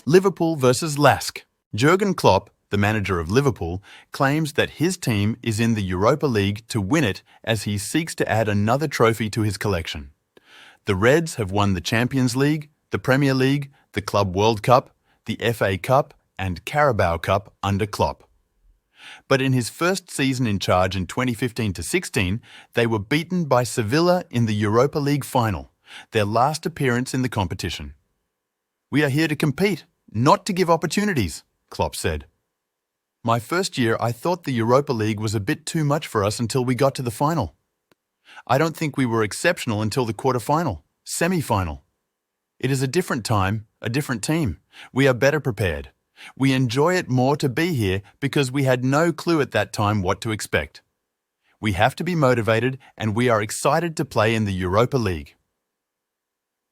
Liverpool versus Lask. Jurgen Klopp, the manager of Liverpool, claims that his team is in the Europa League to win it as he seeks to add another trophy to his collection. The Reds have won the Champions League, the Premier League, the Club World Cup, the FA Cup and Carabao Cup under Klopp. But in his first season in charge in 2015-16, they were beaten by Sevilla in the Europa League final, their last appearance in the competition. "We are here to compete, not to give opportunities," Klopp said. "My first year, I thought the Europa League was a bit too much for us until we got to the final. I don't think we were exceptional until the quarter-final, semi-final. It is a different time, a different team. We are better prepared. We enjoy it more to be here because we had no clue at that time what to expect. We have to be motivated and we are excited to play in the Europa League."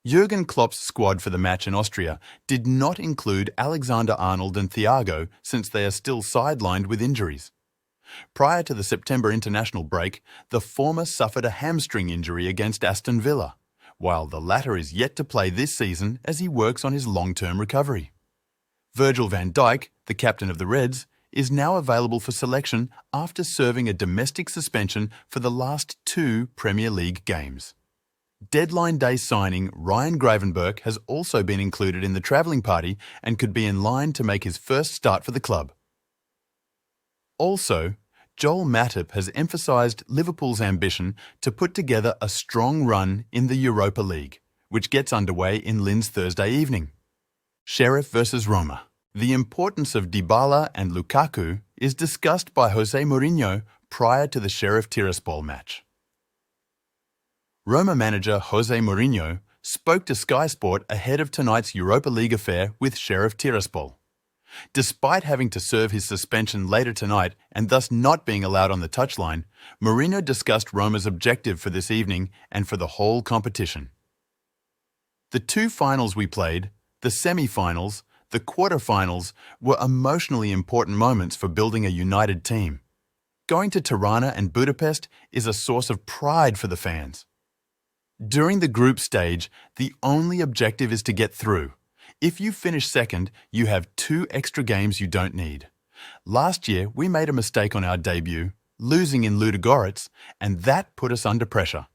Jurgen Klopp's squad for the match in Austria did not include Alexander-Arnold and Thiago since they are still sidelined with injuries. Prior to the September international break, the former suffered a hamstring injury against Aston Villa, while the latter is yet to play this season as he works on his long-term recovery. Virgil van Dijk, the captain of the Reds, is now available for selection after serving a domestic suspension for the last 2 Premier League games. Deadline day signing Ryan Gravenberch has also been included in the travelling party and could be in line to make his first start for the club. Also, Joel Matip has emphasised Liverpool's ambition to put together a strong run in the Europa League, which gets underway in Linz Thursday evening. Sheriff versus Roma. The importance of Dybala and Lukaku is discussed by Jose Mourinho prior to the Sheriff Tiraspol match. Roma manager Jose Mourinho spoke to Sky Sport ahead of tonight's Europa League affair with Sheriff Tiraspol. Despite having to serve his suspension later tonight and thus not being allowed on the touchline, Mourinho discussed Roma's objective for this evening and for the whole competition. "The 2 finals we played, the semi-finals, the quarter-finals, were emotionally important moments for building a united team. Going to Tirana and Budapest is a source of pride for the fans. During the group stage, the only objective is to get through. If you finish second, you have 2 extra games you don't need. Last year, we made a mistake on our debut, losing in Ludogorets, and that put us under pressure.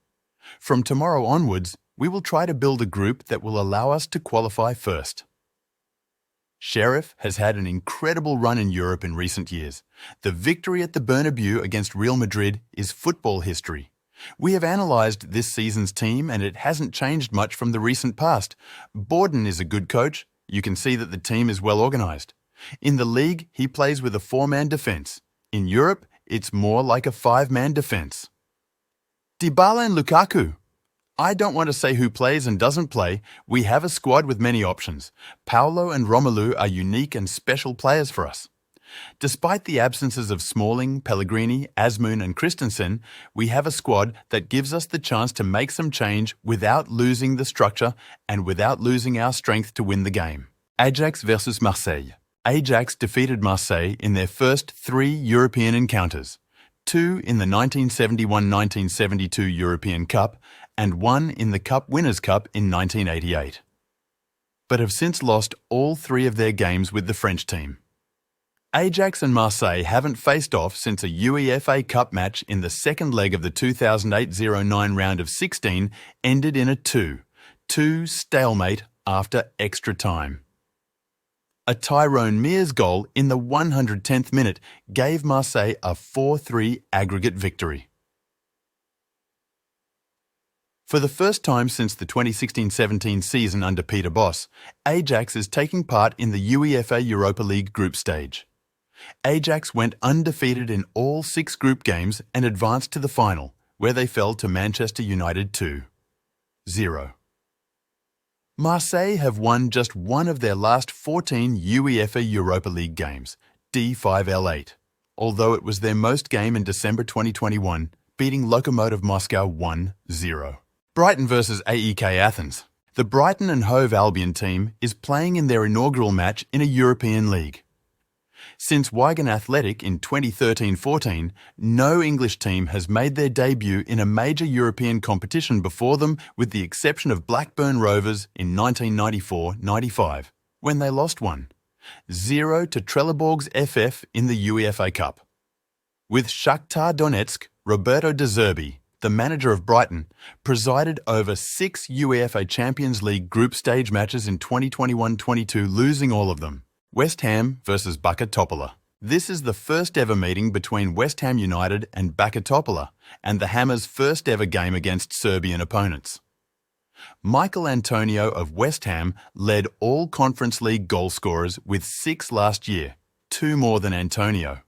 From tomorrow onwards, we will try to build a group that will allow us to qualify first." Sheriff has had an incredible run in Europe in recent years. The victory at the Bernabeu against Real Madrid is football history. We have analysed this season's team and it hasn't changed much from the recent past. Borden is a good coach. You can see that the team is well organised. In the league, he plays with a 4-man defence. In Europe, it's more like a 5-man defence. Dybala and Lukaku. I don't want to say who plays and doesn't play. We have a squad with many options. Paulo and Romelu are unique and special players for us. Despite the absences of Smalling, Pellegrini, Asmoon and Christensen, we have a squad that gives us the chance to make some change without losing the structure and without losing our strength to win the game. Ajax versus Marseille. Ajax defeated Marseille in their first 3 European encounters, 2 in the 1971-1972 European Cup and 1 in the Cup Winners' Cup in 1988. But have since lost all 3 of their games with the French team. Ajax and Marseille haven't faced off since a UEFA Cup match in the second leg of the 2008-09 round of 16 ended in a 2-2 stalemate after extra time. A Tyrone Mears goal in the 110th minute gave Marseille a 4-3 aggregate victory. For the first time since the 2016-17 season under Peter Bosz, Ajax is taking part in the UEFA Europa League group stage. Ajax went undefeated in all 6 group games and advanced to the final, where they fell to Manchester United 2-0. Marseille have won just one of their last 14 UEFA Europa League games, D5L8, although it was their most game in December 2021, beating Lokomotiv Moscow 1-0. Brighton versus AEK Athens. The Brighton and Hove Albion team is playing in their inaugural match in a European league. Since Wigan Athletic in 2013-14, no English team has made their debut in a major European competition before them, with the exception of Blackburn Rovers in 1994-95, when they lost one, 0 to Trelleborg's FF in the UEFA Cup. With Shakhtar Donetsk, Roberto De Zerbi, the manager of Brighton, presided over 6 UEFA Champions League group stage matches in 2021-22, losing all of them. West Ham versus Baka Topola. This is the first ever meeting between West Ham United and Baka Topola, and the Hammers' first ever game against Serbian opponents. Michael Antonio of West Ham led all Conference League goal scorers with 6 last year, 2 more than Antonio.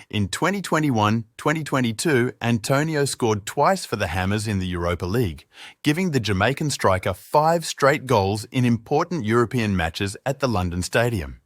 In 2021-2022, Antonio scored twice for the Hammers in the Europa League, giving the Jamaican striker 5 straight goals in important European matches at the London Stadium.